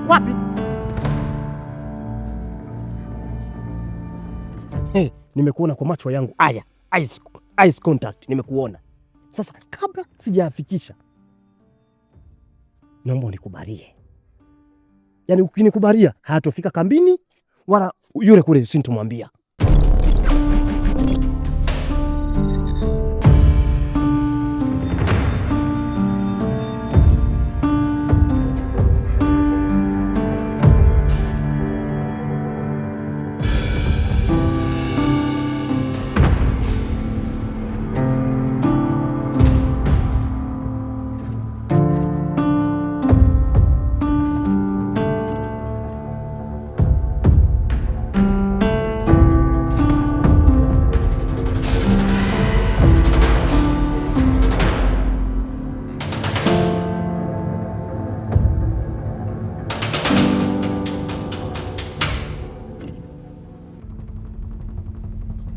Wapi? Hey, nimekuona kwa macho yangu haya. Eyes contact, nimekuona. Sasa kabla sijafikisha, naomba unikubalie. Yaani ukinikubalia hatofika kambini wala yule kule sintomwambia.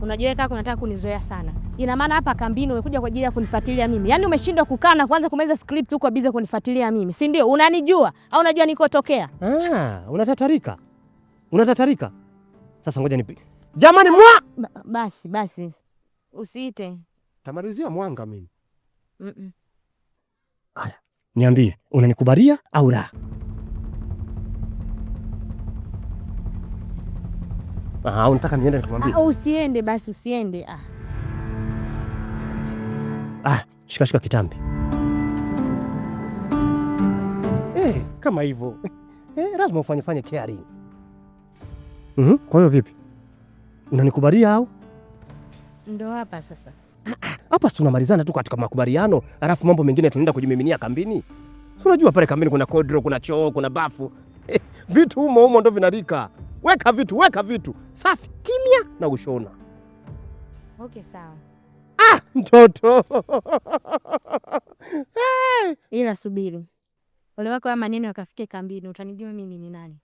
Unajua kaka unataka kunizoea sana. Ina maana hapa kambini umekuja kwa ajili ya kunifuatilia mimi. Yaani umeshindwa kukaa na kuanza kumaliza script huko bize kunifuatilia mimi. Si ndio? Unanijua au unajua nikotokea? Unatatarika. Sasa ngoja nipi. Jamani mwa! Basi. Usiite. Tamalizia mwanga mimi. Haya, niambie, unanikubalia au la? Unataka niende nikamwambie? Usiende basi, usiende. Shika kitambi. Kama hivyo. Lazima ufanye caring. Kwa hiyo vipi? Unanikubalia au? Ndo hapa sasa. Hapa si tunamalizana tu katika makubaliano, alafu mambo mengine tunaenda kujimiminia kambini. Si unajua pale kambini kuna kodro, kuna choo, kuna bafu. Vitu humo ndo vinarika. Weka vitu. Safi, kimya na ushona. Okay, sawa. Mtoto. Ila subiri. Ole wako ama maneno yakafike kambini, utanijua mimi ni nani.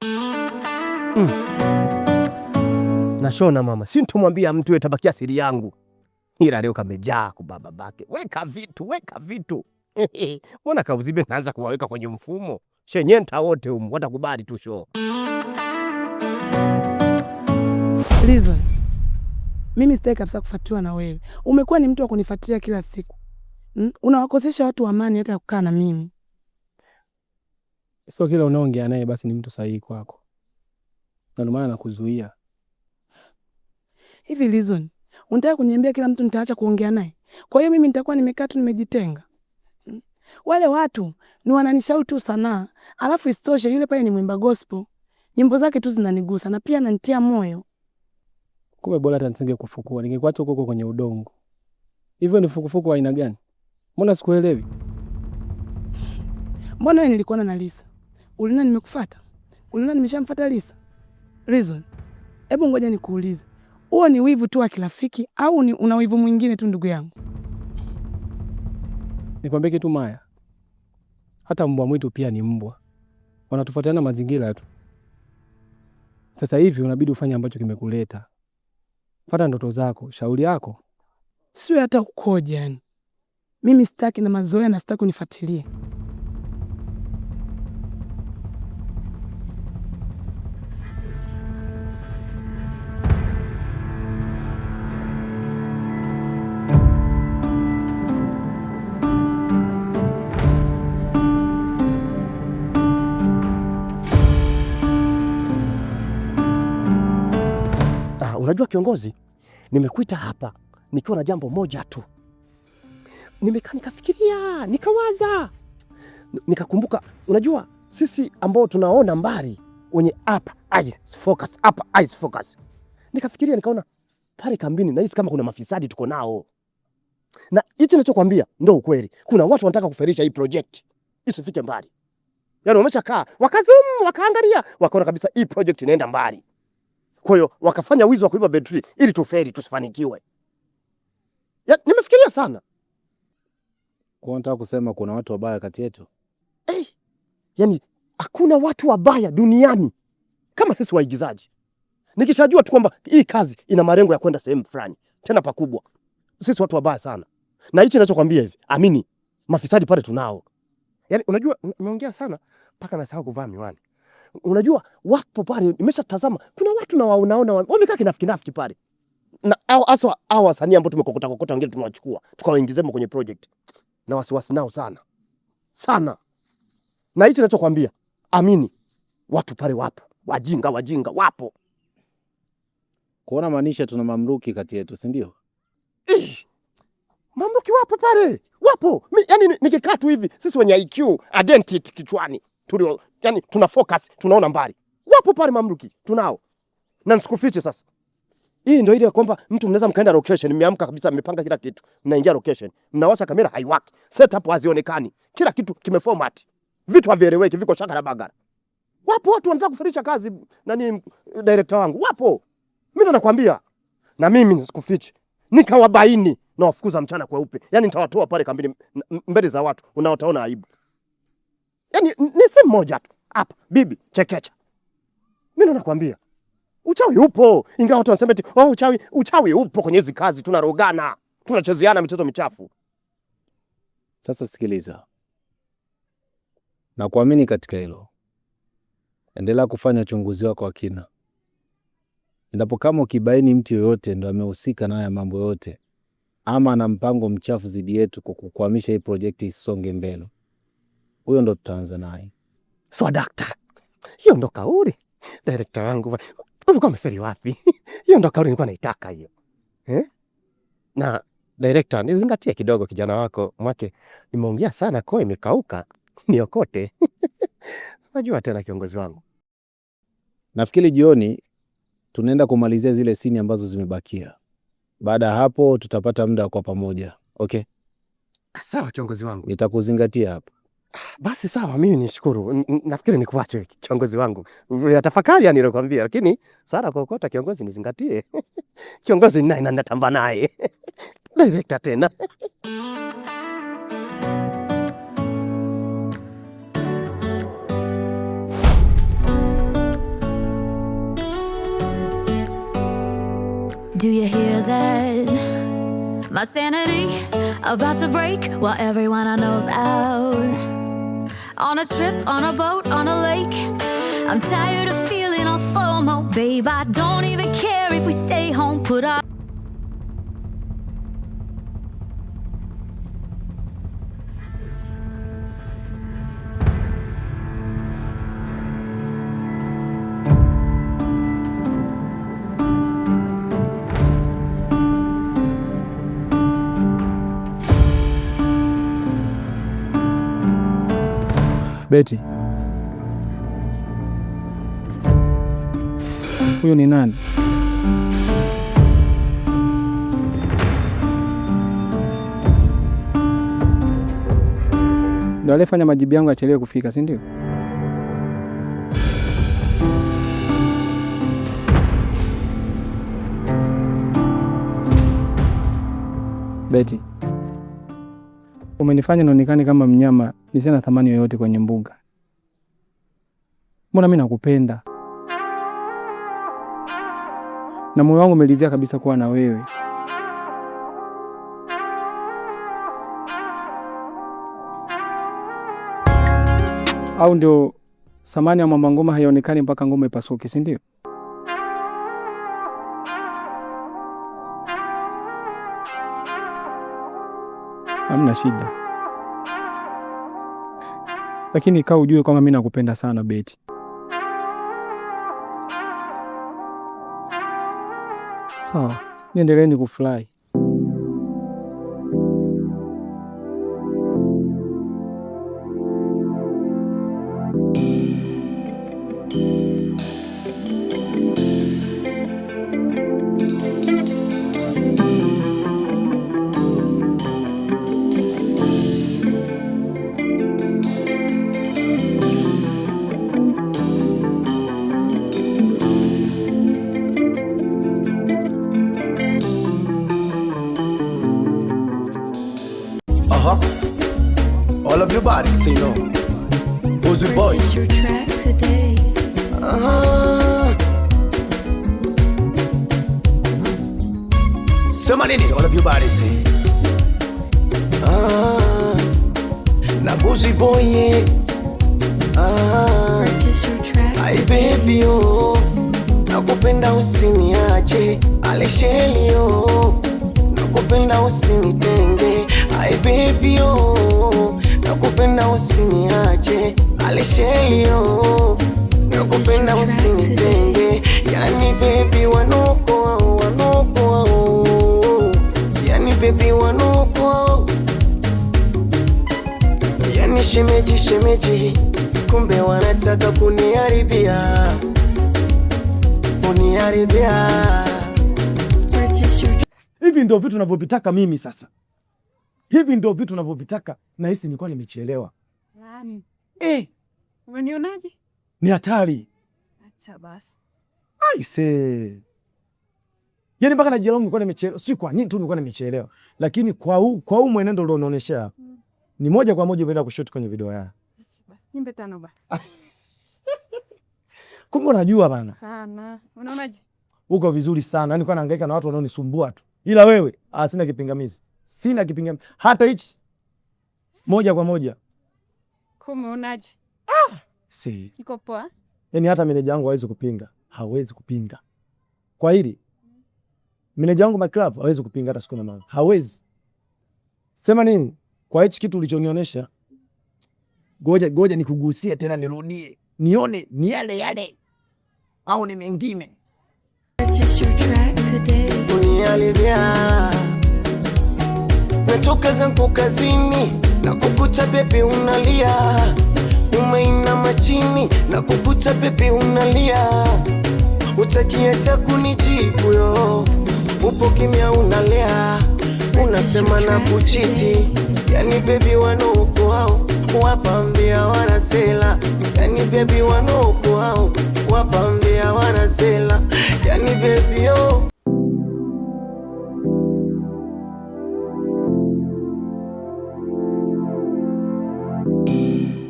Nashona mama, sintomwambia mtu etabakia siri yangu. Ila leo kamejaa kubaba bake. Weka vitu. Mbona kauzibe naanza kuwaweka kwenye mfumo? Shenyenta wote watakubali tu show. Listen. Mimi sitaki kabisa kufuatiliwa na wewe. Umekuwa ni mtu wa kunifuatilia kila siku. Unawakosesha watu amani hata kukaa na mimi. Sio kila unaongea naye basi ni mtu sahihi kwako. Na ndio maana nakuzuia. Hivi Listen, unataka kuniambia kila mtu nitaacha kuongea naye? Kwa hiyo mimi nitakuwa nimekaa tu nimejitenga? Wale watu ni wananishauri tu sanaa. Alafu isitoshe yule pale ni mwimba gospel. Nyimbo zake tu zinanigusa na pia ananitia moyo. Kumbe bora hata nisinge kufukua, ningekuacha huko kwenye udongo. Hivyo ni fukufuku wa aina gani? Mbona sikuelewi? Mbona wewe nilikuwa na Lisa? Uliona nimekufuata? Uliona nimeshamfuata Lisa? Reason. Hebu ngoja nikuulize. Huo ni wivu tu wa kirafiki au ni una wivu mwingine tu ndugu yangu? Nikwambie kitu Maya. Hata mbwa mwitu pia ni mbwa. Wanatofautiana mazingira tu. Sasa hivi unabidi ufanye ambacho kimekuleta. Fuata ndoto zako, shauri yako. Sio hata ukoje yani. Mimi sitaki na mazoea na sitaki unifuatilie. Unajua kiongozi, nimekuita hapa nikiwa na jambo moja tu. Nimekaa nikafikiria, nikawaza. Nikakumbuka, unajua sisi ambao tunaona mbali wenye upper eyes focus. Nikafikiria nikaona pale kambini na hisi kama kuna mafisadi tuko nao. Na hicho ninachokuambia ndio ukweli. Kuna watu wanataka kuferisha hii project isifike mbali. Yaani wameshakaa, wakaangalia, wakaona kabisa hii project inaenda mbali. Kwa hiyo wakafanya wizi wa kuiba betri ili tuferi tusifanikiwe. Nimefikiria sana. Kwa nataka kusema kuna watu wabaya kati yetu? Yaani hakuna watu wabaya duniani kama sisi waigizaji. Nikishajua tu kwamba hii kazi ina malengo ya kwenda sehemu fulani, tena pakubwa. Sisi watu wabaya sana. Na hichi ninachokwambia hivi, amini, mafisadi pale tunao. Yaani unajua nimeongea sana, mpaka nasahau kuvaa miwani. Unajua wapo pale, nimeshatazama kuna watu na waonaona wamekaa kinafiki pale. Na hao wasanii ambao tumekokota wengine tumewachukua tukawaingizemo kwenye project. Na wasiwasi nao sana. Sana. Na hicho ninachokuambia, amini, watu pale wapo. Wajinga wapo. Kuona maanisha tuna mamluki kati yetu, si ndio? Mamluki wapo pale. Wapo. Yaani nikikaa tu hivi, sisi wenye IQ, identity kichwani. Yaani tuna focus, tunaona mbali. Wapo pale mamluki, tunao. Na nisikufiche sasa. Hii ndio ile kwamba mtu mnaweza mkaenda location, mmeamka kabisa, mmepanga kila kitu. Mnaingia location, mnawasha kamera haiwaki. Setup hazionekani. Kila kitu kimeformat. Vitu havieleweki, viko shaka na bagara. Wapo watu wanataka kufarisha kazi director wangu. Wapo. Mimi ndo nakwambia. Na mimi nisikufiche. Nikawabaini na wafukuza mchana kweupe. Yaani nitawatoa pale kambini mbele za watu. Unaotaona aibu. Yaani ni sehemu moja tu. Hapa bibi chekecha. Mimi ndo nakwambia. Uchawi upo. Ingawa watu wanasema eti uchawi upo kwenye hizo kazi, tunarogana. Tunachezeana michezo michafu. Sasa sikiliza. Na kuamini katika hilo. Endelea kufanya uchunguzi wako wa kina. Endapo kama ukibaini mtu yoyote ndo amehusika na haya mambo yote ama ana mpango mchafu zidi yetu kukukwamisha hii project isonge mbele, huyo ndo tutaanza naye. So dakta, hiyo ndo kauli director wangu. Ulikuwa umeferi wapi? Hiyo ndo kauli nilikuwa naitaka hiyo. Na director, nizingatie kidogo kijana wako, mwake nimeongea sana kwa imekauka, niokote. Unajua tena kiongozi wangu. Nafikiri jioni tunaenda kumalizia zile sini ambazo zimebakia. Baada hapo tutapata muda kwa pamoja. Okay? Sawa kiongozi wangu. Nitakuzingatia hapa. Basi sawa, mimi nishukuru. Nafikiri nikuache kiongozi wangu. Tafakari nilokuambia, lakini sana kokota kiongozi nizingatie. Kiongozi naye natamba naye. Director tena. Do you hear that? My sanity about to break while everyone I know's out. On a trip, on a boat, on a lake. I'm tired of feeling all FOMO. Babe, I don't even care if we stay home. Put our Betty. Huyu ni nani? Ndio alifanya majibu yangu achelewe kufika, si ndio? Betty. Umenifanya nionekane kama mnyama nisiye na thamani yoyote kwenye mbuga. Mbona mimi nakupenda? Na moyo wangu umelizia kabisa kuwa na wewe. Au ndio samani ya mama ngoma haionekani mpaka ngoma ipasuke, si ndio? Hamna shida. Lakini kaa ujue kwamba mimi nakupenda sana Betty. Sawa, niendeleeni kufurahi. All of your body say no. Who's the boy? purchase your track today. Sema nini? All of your body say. Na Gucci boy, yeah. baby oh, nakupenda usiniache, alisheli oh, nakupenda usinitenge, ay baby oh, nakupenda usiniache, alisheli oh, nakupenda usinitenge, yani baby wanoko, yani baby wanoko, yani shemeji, kumbe wanataka kuniharibia. Hivi ndio vitu ninavyovitaka mimi sasa. Hivi ndio vitu ninavyovitaka, na hisi nilikuwa nimechelewa. Umenionaje? Ni hatari. Acha basi. Aise. Yaani mpaka najilaumu nilikuwa nimechelewa. Si kwa nini tu nilikuwa nimechelewa. Lakini kwa huu mwenendo ndio unaonyesha hapa. Ni moja kwa moja umeenda kushoot kwenye video yako. Nimbe tano basi. Kumbe unajua bana. Sana. Unaonaje? Uko vizuri sana. Yaani nilikuwa nahangaika na watu wanaonisumbua tu. Ila wewe, sina kipingamizi. Sina kipingamizi. Hata hichi. Moja kwa moja. Umeonaje? Si. Iko poa? Yaani hata meneja wangu hawezi kupinga. Hawezi kupinga. Kwa hili. Meneja wangu Maclub hawezi kupinga hata siku na mara. Hawezi. Sema nini? Kwa hichi kitu ulichonionyesha. Goja nikugusie tena nirudie. Nione ni yale au ni mengine. Unialivia natoka zangu kazini na kukuta baby unalia, umeinama chini na kukuta baby unalia, utaki hata kunijibu yo, upo kimya unalea, unasema na kuchiti, yani baby wanoko hao wapambia wanasela, yani baby wanoko hao wapambia wanasela, yani baby yo.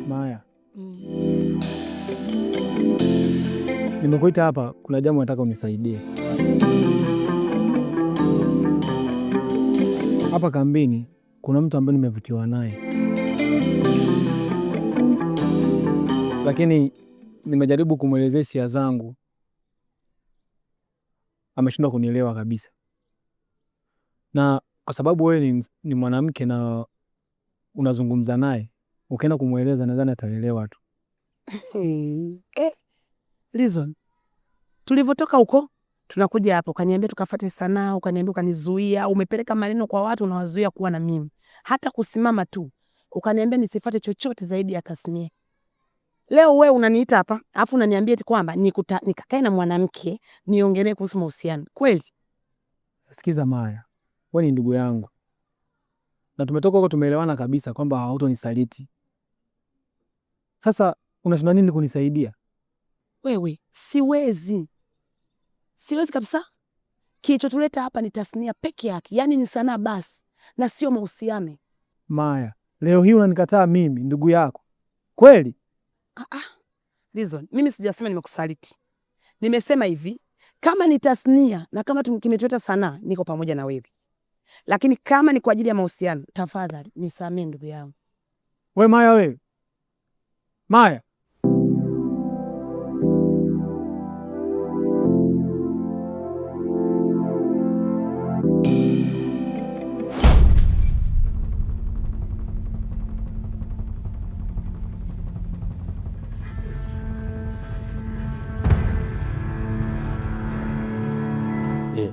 Maya, nimekuita hapa, kuna jambo nataka unisaidie. Hapa kambini kuna mtu ambaye nimevutiwa naye, lakini nimejaribu kumwelezea hisia zangu, ameshindwa kunielewa kabisa. Na kwa sababu wewe ni mwanamke na unazungumza naye, ukienda kumweleza nadhani ataelewa tu. Listen. Tulivyotoka huko tunakuja hapo, ukaniambia tukafuate sanaa, ukaniambia ukanizuia, umepeleka maneno kwa watu unawazuia kuwa na mimi. Hata kusimama tu, ukaniambia nisifuate chochote zaidi ya tasnia. Leo wewe unaniita hapa, alafu unaniambia eti kwamba nikakae na mwanamke niongelee kuhusu mahusiano. Kweli? Sikiza Maya, wewe ni ndugu yangu. Na tumetoka huko tumeelewana kabisa kwamba hautonisaliti. Sasa unashindwa nini kunisaidia? Wewe, siwezi kabisa. Kilichotuleta hapa ni tasnia peke yake, yaani ni sanaa basi, na sio mahusiano. Maya, leo hii unanikataa mimi ndugu yako. Kweli? Listen, mimi sijasema nimekusaliti. Nimesema hivi, kama ni tasnia na kama kimetuleta sanaa, niko pamoja na wewe. Lakini kama ni kwa ajili ya mahusiano, tafadhali nisamee ndugu yangu. We Maya, wewe. Maya.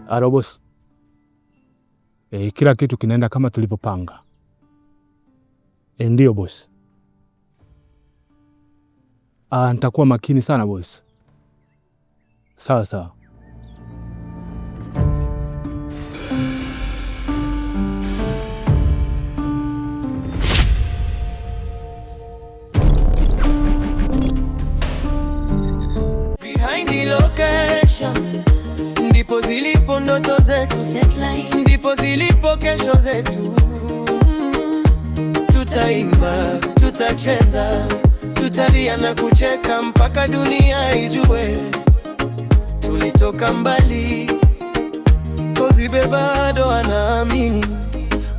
Alo boss. Kila kitu kinaenda kama tulivyopanga. Ndio boss. Nitakuwa makini sana boss. Sawa sawa. Behind the location ndipo zilipo ndoto zetu, ndipo zilipo kesho zetu. Tutaimba, tutacheza, tutalia na kucheka mpaka dunia ijue tulitoka mbali. Kozibe bado anaamini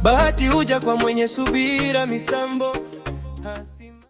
bahati huja kwa mwenye subira. Misambo